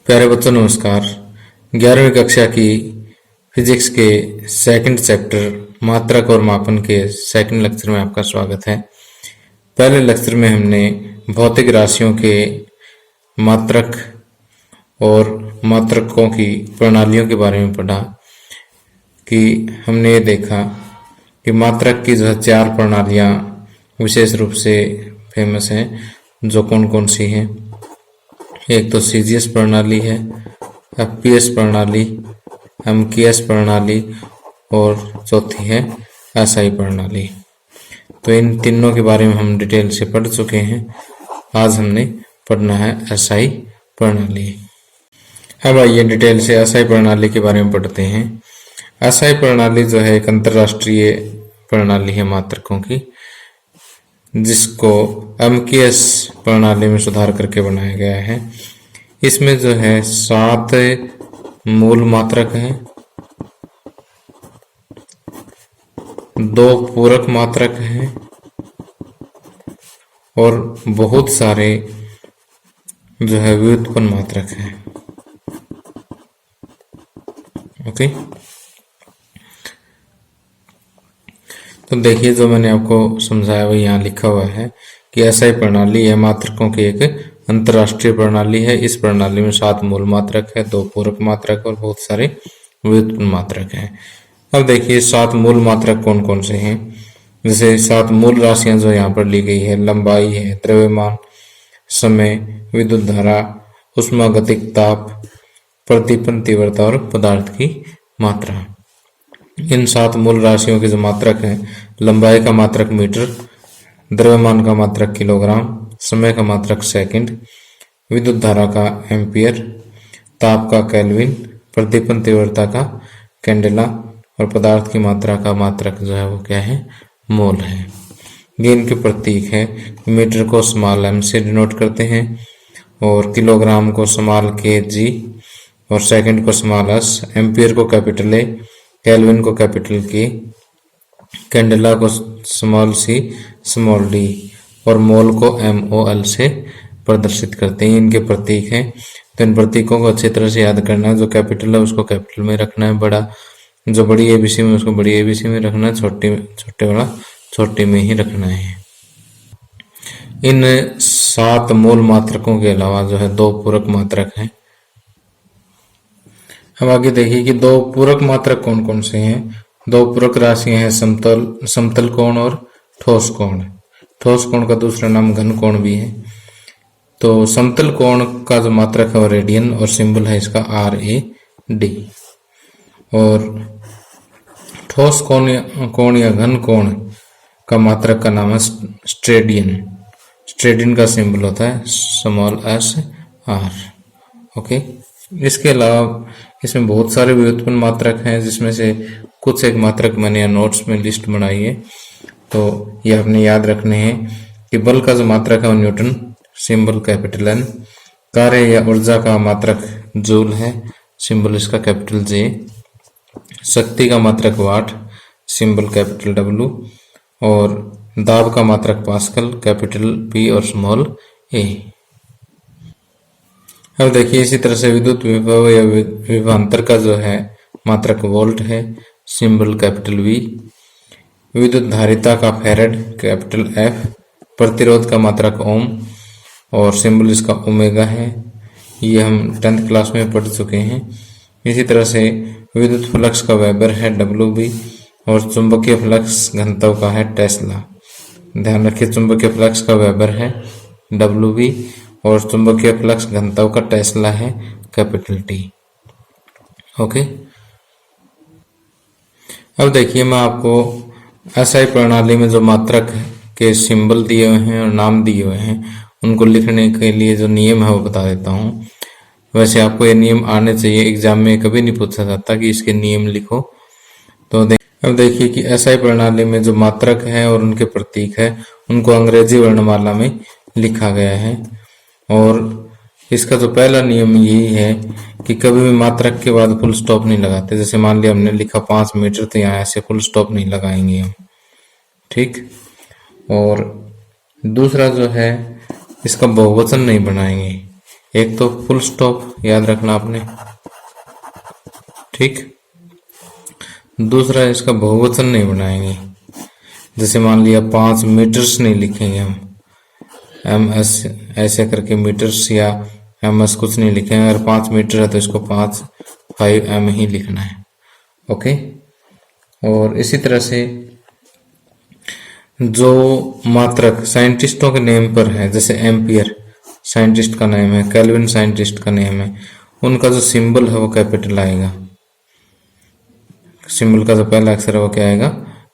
प्यारे बच्चों नमस्कार। 11वीं कक्षा की फिजिक्स के सेकंड चैप्टर मात्रक और मापन के सेकंड लेक्चर में आपका स्वागत है। पहले लेक्चर में हमने भौतिक राशियों के मात्रक और मात्रकों की प्रणालियों के बारे में पढ़ा कि हमने ये देखा कि मात्रक की जो 4 प्रणालियाँ विशेष रूप से फेमस हैं, जो कौन कौन सी हैं। एक तो सीजीएस प्रणाली है, एफपीएस प्रणाली, एमकेएस प्रणाली और चौथी है एसआई प्रणाली। तो इन तीनों के बारे में हम डिटेल से पढ़ चुके हैं। आज हमने पढ़ना है एसआई प्रणाली। अब आइए डिटेल से एसआई प्रणाली के बारे में पढ़ते हैं। एसआई प्रणाली जो है एक अंतर्राष्ट्रीय प्रणाली है मात्रकों की, जिसको एमकेएस प्रणाली में सुधार करके बनाया गया है। इसमें जो है 7 मूल मात्रक हैं, 2 पूरक मात्रक हैं और बहुत सारे जो है व्युत्पन्न मात्रक हैं। ओके, तो देखिए जो मैंने आपको समझाया वो यहाँ लिखा हुआ है कि एसआई प्रणाली यह मात्रकों की एक अंतर्राष्ट्रीय प्रणाली है। इस प्रणाली में 7 मूल मात्रक है, 2 पूरक मात्रक और बहुत सारे व्युत्पन्न मात्रक हैं। अब देखिए 7 मूल मात्रक कौन कौन से हैं। जैसे 7 मूल राशियां जो यहाँ पर ली गई है, लंबाई है, द्रव्यमान, समय, विद्युत धारा, ऊष्मागतिक ताप, प्रदीपन तीव्रता और पदार्थ की मात्रा। इन 7 मूल राशियों के जो मात्रक हैं, लंबाई का मात्रक मीटर, द्रव्यमान का मात्रक किलोग्राम, समय का मात्रक सेकंड, विद्युत धारा का एम्पियर, ताप का केल्विन, प्रदीपन तीव्रता का कैंडेला और पदार्थ की मात्रा का मात्रक जो है वो क्या है, मोल है। ये इनके प्रतीक है। मीटर को स्मॉल एम से डिनोट करते हैं और किलोग्राम को स्मॉल के जी और सेकंड को स्मॉल एस, एम्पियर को कैपिटल ए, केल्विन को कैपिटल के, कैंडेला को स्मॉल सी स्मॉल डी और मोल को MOL से प्रदर्शित करते हैं। इनके प्रतीक हैं। तो इन प्रतीकों को अच्छी तरह से याद करना है। जो कैपिटल है उसको कैपिटल में रखना है, बड़ा जो बड़ी एबीसी में उसको बड़ी एबीसी में रखना है, छोटे वाला छोटे में ही रखना है। इन 7 मूल मात्रकों के अलावा जो है 2 पूरक मात्रक हैं। अब आगे देखिए कि 2 पूरक मात्रक कौन कौन से हैं। 2 पूरक राशियां हैं समतल कोण और ठोस कोण। ठोस कोण का दूसरा नाम घन कोण भी है। तो समतल कोण का जो मात्रक है वो रेडियन और सिंबल है इसका RAD। और ठोस कोण या घन कोण का मात्रक का नाम है स्ट्रेडियन। स्ट्रेडियन का सिंबल होता है SR। ओके, इसके अलावा इसमें बहुत सारे व्युत्पन्न मात्रक हैं, जिसमें से कुछ एक मात्रक मैंने यहाँ नोट्स में लिस्ट बनाई है। तो ये आपने याद रखने हैं कि बल का जो मात्रक है वो न्यूटन, सिंबल कैपिटल N। कार्य या ऊर्जा का मात्रक जूल है, सिंबल इसका कैपिटल J। शक्ति का मात्रक वाट, सिंबल कैपिटल W। और दाब का मात्रक पास्कल, कैपिटल P और स्मॉल a। अब देखिए इसी तरह से विद्युत विभव या विभवांतर का जो है मात्रक वोल्ट है, सिंबल कैपिटल V। विद्युत धारिता का फैराड, कैपिटल F। प्रतिरोध का मात्रक ओम और सिंबल इसका ओमेगा है। ये हम 10th क्लास में पढ़ चुके हैं। इसी तरह से विद्युत फ्लक्स का वेबर है WB और चुंबकीय फ्लक्स घनत्व का है टेस्ला। ध्यान रखिए चुंबकीय फ्लक्स का वेबर है WB और चुंबकीय फ्लक्स घनत्व का टेस्ला है कैपिटल T। ओके, अब देखिए मैं आपको एसआई प्रणाली में जो मात्रक के सिंबल दिए हुए हैं और नाम दिए हुए हैं उनको लिखने के लिए जो नियम है वो बता देता हूँ। वैसे आपको ये नियम आने चाहिए, एग्जाम में कभी नहीं पूछा जाता कि इसके नियम लिखो। तो अब देखिए कि एसआई प्रणाली में जो मात्रक है और उनके प्रतीक है उनको अंग्रेजी वर्णमाला में लिखा गया है। और इसका जो पहला नियम यही है कि कभी भी मात्रक के बाद फुल स्टॉप नहीं लगाते। जैसे मान लिया हमने लिखा 5 मीटर, तो यहाँ ऐसे फुल स्टॉप नहीं लगाएंगे हम, ठीक। और दूसरा जो है इसका बहुवचन नहीं बनाएंगे। एक तो फुल स्टॉप याद रखना आपने, ठीक। दूसरा इसका बहुवचन नहीं बनाएंगे, जैसे मान लिया 5 मीटर्स नहीं लिखेंगे हम, MS ऐसे करके मीटर्स या MS कुछ नहीं लिखेंगे। अगर 5 मीटर है तो इसको 5M ही लिखना है, ओके। और इसी तरह से जो मात्रक साइंटिस्टों के नेम पर है, जैसे एम्पियर साइंटिस्ट का नेम है, केल्विन साइंटिस्ट का नेम है, उनका जो सिंबल है वो कैपिटल आएगा। सिंबल का जो पहला अक्षर है वो क्या आएगा,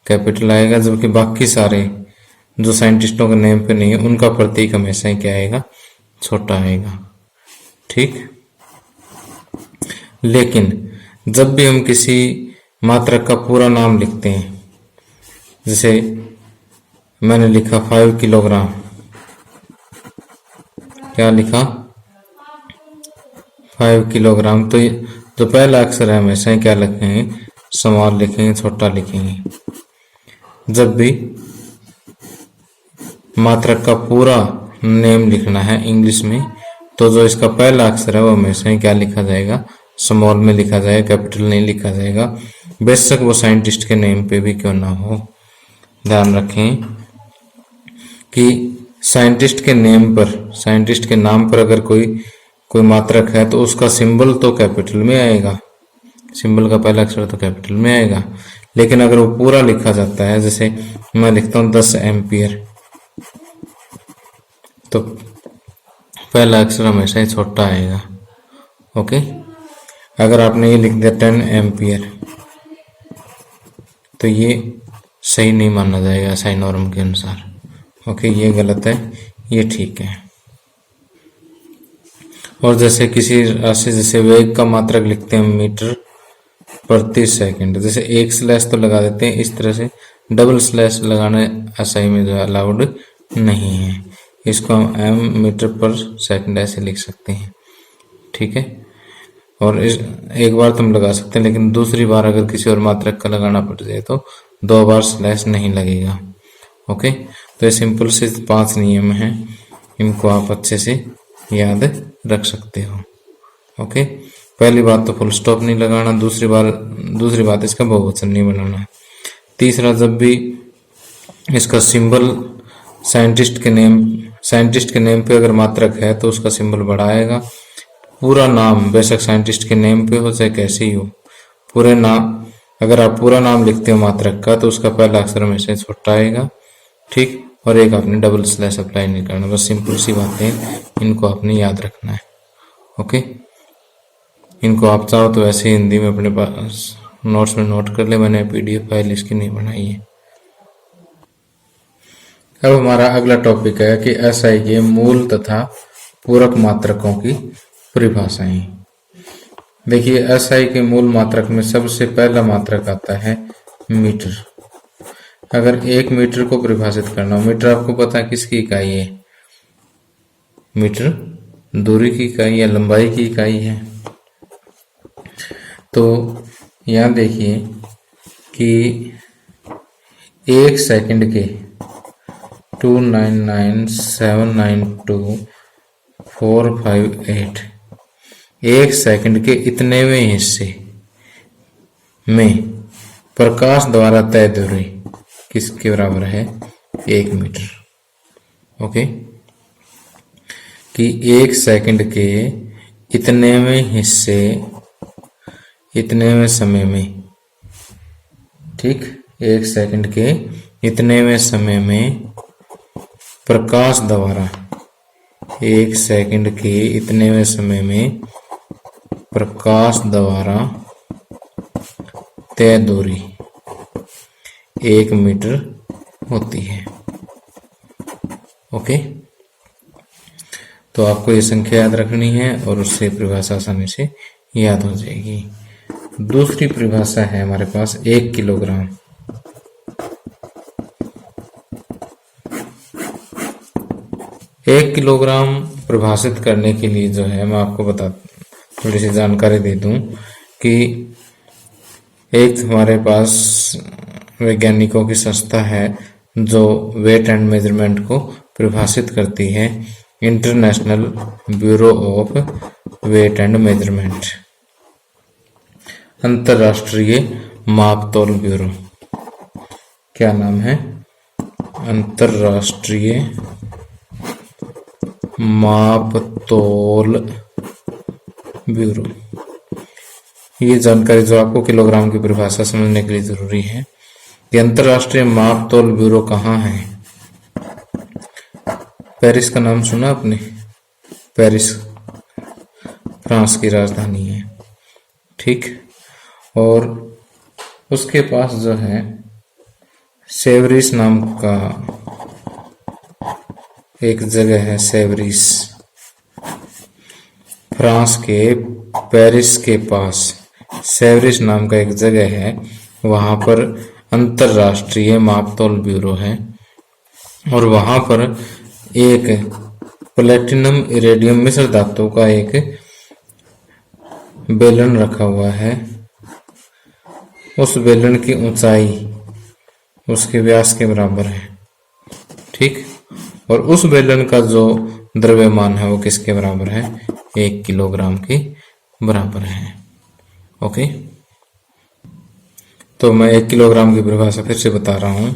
कैपिटल आएगा। जबकि बाकी सारे जो साइंटिस्टों के नेम पे नहीं है उनका प्रतीक हमेशा ही क्या आएगा, छोटा आएगा, ठीक। लेकिन जब भी हम किसी मात्रक का पूरा नाम लिखते हैं, जैसे मैंने लिखा 5 किलोग्राम, क्या लिखा 5 किलोग्राम, तो जो पहला अक्षर है हमेशा ही क्या लिखेंगे, स्मॉल लिखेंगे, छोटा लिखेंगे। जब भी मात्रक का पूरा नेम लिखना है इंग्लिश में, तो जो इसका पहला अक्षर है वो हमेशा ही क्या लिखा जाएगा, स्मॉल में लिखा जाएगा, कैपिटल नहीं लिखा जाएगा, बेशक वो साइंटिस्ट के नेम पे भी क्यों ना हो। ध्यान रखें कि साइंटिस्ट के नेम पर, साइंटिस्ट के नाम पर अगर कोई मात्रक है तो उसका सिंबल तो कैपिटल में आएगा, सिंबल का पहला अक्षर तो कैपिटल में आएगा। लेकिन अगर वो पूरा लिखा जाता है, जैसे मैं लिखता हूं 10 एम्पियर, तो पहला अक्षर हमेशा ही छोटा आएगा, ओके। अगर आपने ये लिख दिया 10 एम्पियर, तो ये सही नहीं माना जाएगा SI नॉर्म के अनुसार, ओके। ये गलत है, ये ठीक है। और जैसे किसी राशि, जैसे वेग का मात्रक लिखते हैं मीटर प्रति सेकंड, जैसे एक स्लैश तो लगा देते हैं, इस तरह से डबल स्लैश लगाना SI में जो अलाउड नहीं है। इसको हम M मीटर पर सेकंड ऐसे लिख सकते हैं, ठीक है। और इस एक बार तुम लगा सकते हैं, लेकिन दूसरी बार अगर किसी और मात्रक का लगाना पड़ जाए तो 2 बार स्लैश नहीं लगेगा, ओके। तो ये सिंपल से 5 नियम हैं, इनको आप अच्छे से याद रख सकते हो, ओके। पहली बात तो फुल स्टॉप नहीं लगाना, दूसरी बात इसका बहुवचन नहीं बनाना। तीसरा, जब भी इसका सिंबल साइंटिस्ट के नेम पे अगर मात्रक है तो उसका सिंबल बड़ा आएगा। पूरा नाम बेशक साइंटिस्ट के नेम पे हो चाहे कैसे ही हो, पूरे नाम, अगर आप पूरा नाम लिखते हो मात्रक का तो उसका पहला अक्षर हमेशा छोटा आएगा, ठीक। और एक आपने डबल स्लैश अप्लाई नहीं करना, बस सिंपल सी बातें, इनको आपने याद रखना है, ओके। इनको आप चाहो तो ऐसे हिंदी में अपने पास नोट्स में नोट कर ले, मैंने PDF फाइल इसकी नहीं बनाई है। अब हमारा अगला टॉपिक है कि SI के मूल तथा पूरक मात्रकों की परिभाषाएं। देखिए, SI के मूल मात्रक में सबसे पहला मात्रक आता है मीटर। अगर 1 मीटर को परिभाषित करना हो, मीटर आपको पता है किसकी इकाई है, मीटर दूरी की इकाई या लंबाई की इकाई है। तो यहां देखिए कि 1 सेकंड के 299,792,458 1 सेकंड के इतनेवें हिस्से में प्रकाश द्वारा तय दूरी किसके बराबर है, 1 मीटर, ओके। कि 1 सेकंड के इतनेवें हिस्से इतनेवें समय में, ठीक, 1 सेकंड के इतनेवें समय में प्रकाश द्वारा, 1 सेकंड के इतनेवें समय में प्रकाश द्वारा तय दूरी 1 मीटर होती है, ओके। तो आपको ये संख्या याद रखनी है और उससे परिभाषा आसानी से याद हो जाएगी। दूसरी परिभाषा है हमारे पास 1 किलोग्राम। 1 किलोग्राम परिभाषित करने के लिए जो है, मैं आपको थोड़ी सी जानकारी दे दूं कि एक हमारे पास वैज्ञानिकों की संस्था है जो वेट एंड मेजरमेंट को परिभाषित करती है। International Bureau of Weight and Measurement, अंतरराष्ट्रीय मापतोल ब्यूरो। क्या नाम है? अंतरराष्ट्रीय मापतोल ब्यूरो। ये जानकारी जो आपको किलोग्राम की परिभाषा समझने के लिए जरूरी है कि अंतरराष्ट्रीय मापतोल ब्यूरो कहाँ है। पेरिस का नाम सुना आपने? पेरिस फ्रांस की राजधानी है, ठीक। और उसके पास जो है सेवरिस नाम का एक जगह है। सेवरिस फ्रांस के पेरिस के पास सेवरिस नाम का एक जगह है। वहां पर अंतरराष्ट्रीय मापतोल ब्यूरो है और वहां पर एक प्लेटिनम इरेडियम मिश्र धातु का एक बेलन रखा हुआ है। उस बेलन की ऊंचाई उसके व्यास के बराबर है, ठीक। और उस बेलन का जो द्रव्यमान है वो किसके बराबर है? 1 किलोग्राम के बराबर है। ओके, तो मैं 1 किलोग्राम की परिभाषा फिर से बता रहा हूं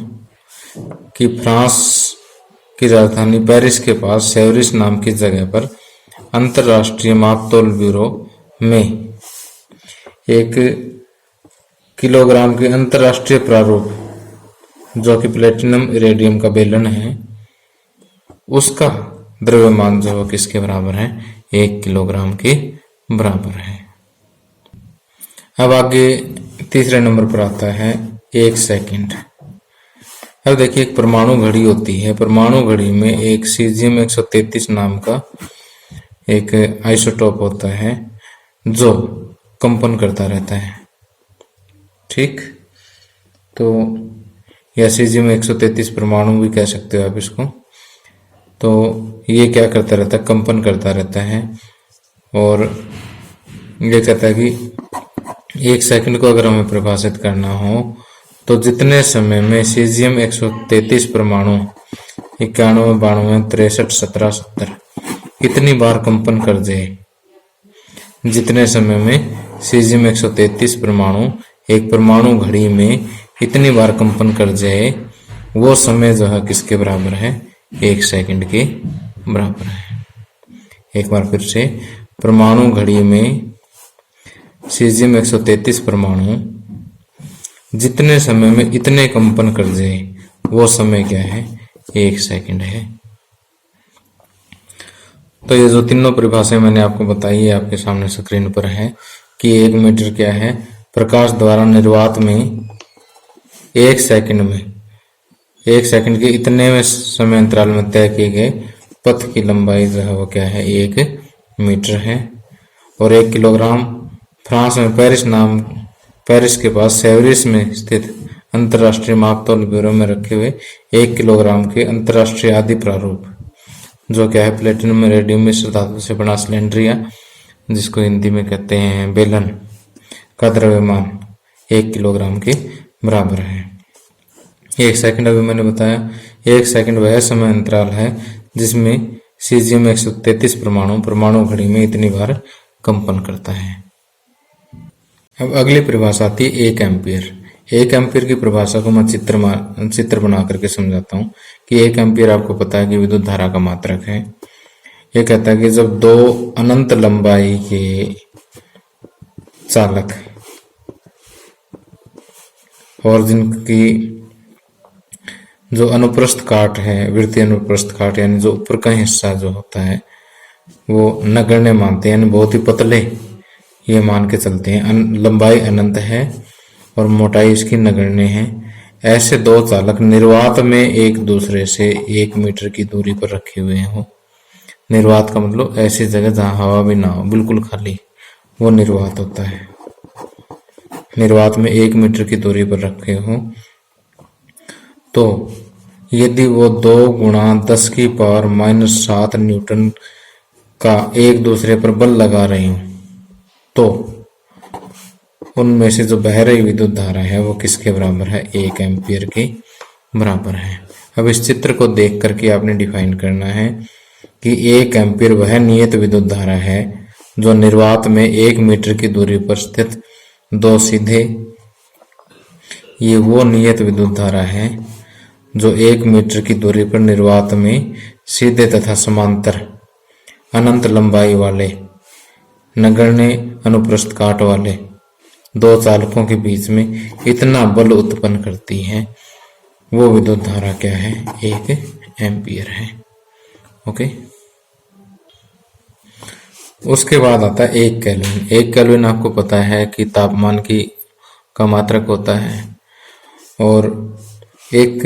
कि फ्रांस की राजधानी पेरिस के पास सेवरिस नाम की जगह पर अंतरराष्ट्रीय मापतोल ब्यूरो में 1 किलोग्राम के अंतरराष्ट्रीय प्रारूप जो कि प्लेटिनम इरेडियम का बेलन है, उसका द्रव्यमान जो किसके बराबर है? 1 किलोग्राम के बराबर है। अब आगे तीसरे नंबर पर आता है 1 सेकंड। अब देखिए, एक परमाणु घड़ी होती है। परमाणु घड़ी में एक सीजियम 133 नाम का एक आइसोटोप होता है जो कंपन करता रहता है, ठीक। तो या सीजियम 133 परमाणु भी कह सकते हो आप इसको। तो ये क्या करता रहता है? कंपन करता रहता है। और ये कहता है कि 1 सेकंड को अगर हमें परिभाषित करना हो तो जितने समय में सीजियम 133 परमाणु 91, 92, 63, 17, 70 इतनी बार कंपन कर जाए, जितने समय में सीजियम 133 परमाणु एक परमाणु घड़ी में इतनी बार कंपन कर जाए, वो समय जो है किसके बराबर है? 1 सेकंड के बराबर है। एक बार फिर से, परमाणु घड़ी में सीजियम 133 परमाणु जितने समय में इतने कंपन कर जाए, वो समय क्या है? 1 सेकंड है। तो ये जो तीनों परिभाषाएं मैंने आपको बताई है आपके सामने स्क्रीन पर है कि 1 मीटर क्या है? प्रकाश द्वारा निर्वात में 1 सेकंड में 1 सेकंड के इतने में समय अंतराल में तय किए गए पथ की लंबाई जो है वो क्या है? 1 मीटर है। और 1 किलोग्राम फ्रांस में पेरिस के पास सेवरिस में स्थित अंतरराष्ट्रीय मापतोल ब्यूरो में रखे हुए 1 किलोग्राम के अंतरराष्ट्रीय आदि प्रारूप जो क्या है? प्लेटिनम इरेडियम मिश्र धातु से बना सिलेंडरिया, जिसको हिंदी में कहते हैं बेलन, का द्रव्यमान 1 किलोग्राम के बराबर है। 1 सेकंड अभी मैंने बताया, 1 सेकंड वह समय अंतराल है जिसमें सीजियम 133 परमाणु घड़ी में इतनी बार कंपन करता है। अब अगली परिभाषा आती है 1 एम्पियर। 1 एम्पियर की परिभाषा को मैं चित्र बना करके समझाता हूँ कि 1 एम्पियर आपको पता है कि विद्युत धारा का मात्रक है। यह कहता है कि जब 2 अनंत लंबाई के चालक और जिनकी जो अनुप्रस्थ काट है, वृत्तीय अनुप्रस्थ काट, यानी जो ऊपर का हिस्सा जो होता है वो नगण्य मानते हैं, यानी बहुत ही पतले ये मान के चलते हैं, लंबाई अनंत है और मोटाई इसकी नगण्य है। ऐसे 2 चालक निर्वात में एक दूसरे से 1 मीटर की दूरी पर रखे हुए हो। निर्वात का मतलब ऐसी जगह जहां हवा भी ना हो, बिल्कुल खाली, वो निर्वात होता है। निर्वात में 1 मीटर की दूरी पर रखे हो तो यदि वो 2 × 10⁻⁻7 न्यूटन का एक दूसरे पर बल लगा रहे हो तो उनमें से जो बह रही विद्युत धारा है वो किसके बराबर है? 1 एम्पियर के बराबर है। अब इस चित्र को देख करके आपने डिफाइन करना है कि 1 एम्पीयर वह नियत विद्युत धारा है जो निर्वात में 1 मीटर की दूरी पर स्थित दो सीधे, ये वो नियत विद्युत धारा है जो 1 मीटर की दूरी पर निर्वात में सीधे तथा समांतर अनंत लंबाई वाले नगण्य अनुप्रस्थ काट वाले दो चालकों के बीच में इतना बल उत्पन्न करती है, वो विद्युत धारा क्या है? 1 एम्पीयर है। ओके। उसके बाद आता है 1 केल्विन। 1 केल्विन आपको पता है कि तापमान की का मात्रक होता है और एक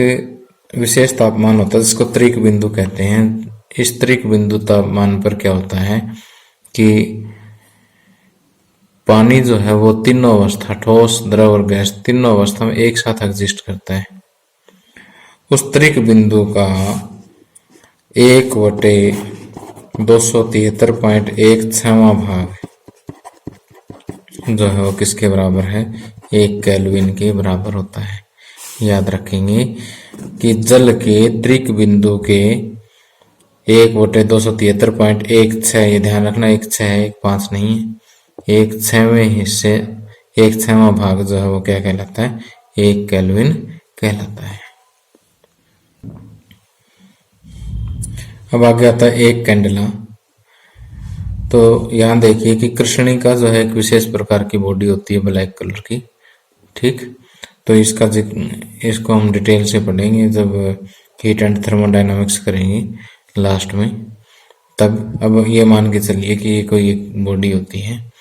विशेष तापमान होता है जिसको त्रिक बिंदु कहते हैं। इस त्रिक बिंदु तापमान पर क्या होता है कि पानी जो है वो तीनों अवस्था, ठोस, द्रव और गैस, तीनों अवस्था में एक साथ एग्जिस्ट करता है। उस त्रिक बिंदु का 1/273.16वां भाग जो है वो किसके बराबर है? 1 केल्विन के बराबर होता है। याद रखेंगे कि जल के त्रिक बिंदु के 1/273.16, ये ध्यान रखना 1/6 है, 1/5 नहीं है, 1/6वें हिस्से, 1/6वां भाग जो है वो क्या कहलाता है? 1 केल्विन कहलाता है। अब आगे आता है 1 कैंडेला। तो यहाँ देखिए कि कृष्णिका जो है एक विशेष प्रकार की बॉडी होती है ब्लैक कलर की। ठीक, तो इसको हम डिटेल से पढ़ेंगे जब हीट एंड थर्मोडायनामिक्स करेंगे लास्ट में, तब। अब ये मान के चलिए कि ये कोई एक बॉडी होती है,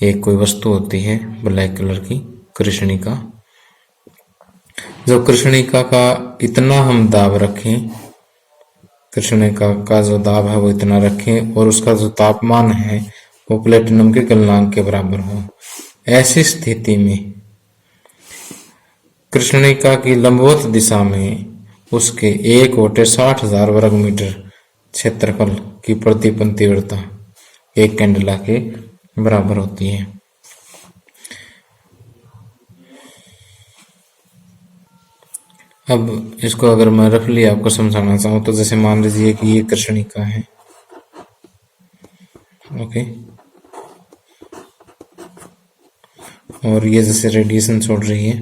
एक कोई वस्तु होती है ब्लैक कलर की, कृष्णिका। जब कृष्णिका का इतना हम दाब रखें, कृष्णिका का जो दाब है वो इतना रखें और उसका जो तापमान है वो प्लेटिनम के गलनांक के बराबर हो, ऐसी स्थिति में कृष्णिका की लंबवत दिशा में उसके 1/60,000 वर्ग मीटर क्षेत्रफल की प्रतिपन्न तीव्रता 1 कैंडेला के बराबर होती है। अब इसको अगर मैं रफली आपको समझाना चाहूँ तो जैसे मान लीजिए कि ये कृष्णिका है, ओके, और ये जैसे रेडिएशन छोड़ रही है,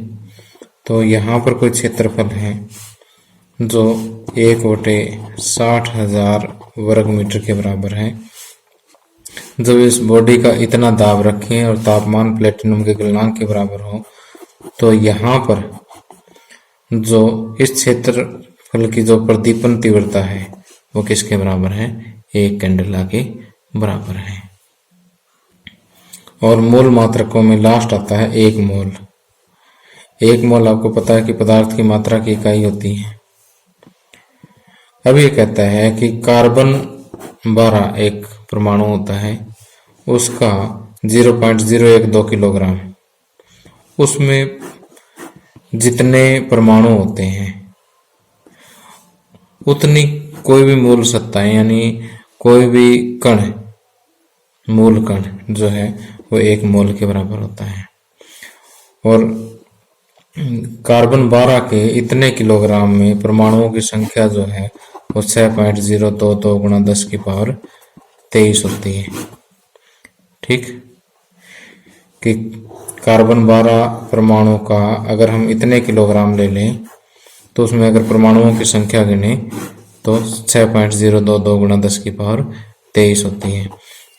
तो यहाँ पर कोई क्षेत्रफल है जो 1/60,000 वर्ग मीटर के बराबर है। जब इस बॉडी का इतना दाब रखें और तापमान प्लेटिनम के गलनांक के बराबर हो, तो यहाँ पर जो इस क्षेत्रफल की जो प्रदीपन तीव्रता है वो किसके बराबर है? 1 कैंडेला के बराबर है। और मोल मात्रकों में लास्ट आता है 1 मोल। 1 मोल आपको पता है कि पदार्थ की मात्रा की इकाई होती है। अब ये कहता है कि कार्बन 12 एक परमाणु होता है, उसका 0.012 किलोग्राम, उसमें जितने परमाणु होते हैं उतनी कोई भी मूल सत्ताएं, यानी कोई भी कण, मूल कण जो है वो 1 मोल के बराबर होता है। और कार्बन 12 के इतने किलोग्राम में परमाणुओं की संख्या जो है वो 6.022 गुणा 10⁻23 होती है। ठीक, कि कार्बन 12 परमाणु का अगर हम इतने किलोग्राम ले लें तो उसमें अगर परमाणुओं की संख्या गिने तो 6.022 गुणा 10⁻23 होती है।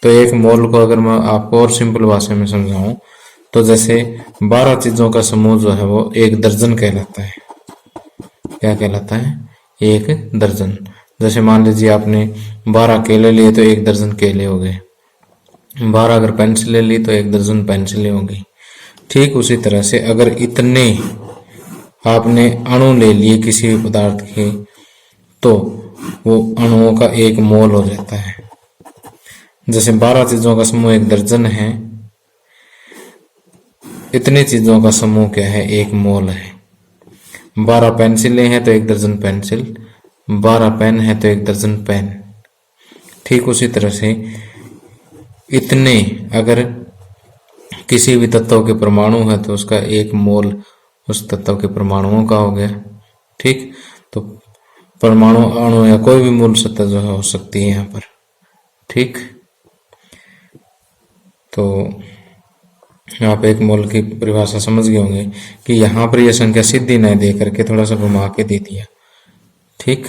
तो 1 मोल को अगर मैं आपको और सिंपल भाषा में समझाऊं तो जैसे 12 चीजों का समूह जो है वो 1 दर्जन कहलाता है। क्या कहलाता है? 1 दर्जन। जैसे मान लीजिए आपने 12 केले लिए तो 1 दर्जन केले हो गए, 12 अगर पेंसिलें ली तो 1 दर्जन पेंसिलें होंगी। ठीक उसी तरह से अगर इतने आपने अणु ले लिए किसी भी पदार्थ के, तो वो अणुओं का 1 मोल हो जाता है। जैसे 12 चीजों का समूह 1 दर्जन है, इतनी चीजों का समूह क्या है? 1 मोल है। 12 पेंसिलें हैं तो 1 दर्जन पेंसिल, 12 पेन है तो 1 दर्जन पेन। ठीक उसी तरह से इतने अगर किसी भी तत्व के परमाणु है तो उसका 1 मोल उस तत्व के परमाणुओं का हो गया। ठीक, तो परमाणु, अणु या कोई भी मूल सत्ता जो है हो सकती है यहाँ पर। ठीक, तो आप एक मोल की परिभाषा समझ गए होंगे कि यहाँ पर यह संख्या सीधी नहीं दे करके थोड़ा सा घुमा के दे दिया। ठीक,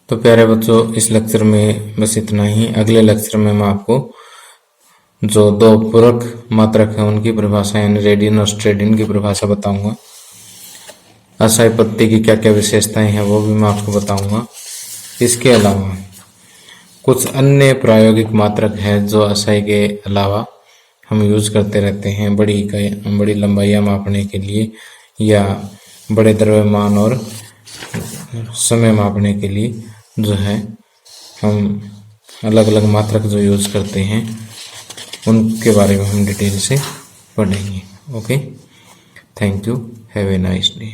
तो प्यारे बच्चों, इस लेक्चर में बस इतना ही। अगले लेक्चर में मैं आपको जो दो पूरक मात्रक है उनकी परिभाषा यानी रेडियन और स्टेडियन की परिभाषा बताऊंगा। असाई पत्ती की क्या क्या विशेषताएं हैं वो भी मैं आपको बताऊंगा। इसके अलावा कुछ अन्य प्रायोगिक मात्रक है जो असाई के अलावा हम यूज करते रहते हैं बड़ी लंबाइयाँ मापने के लिए या बड़े द्रव्यमान और समय मापने के लिए जो है हम अलग अलग मात्रक जो यूज करते हैं उनके बारे में हम डिटेल से पढ़ेंगे। Okay, thank you, have a nice day.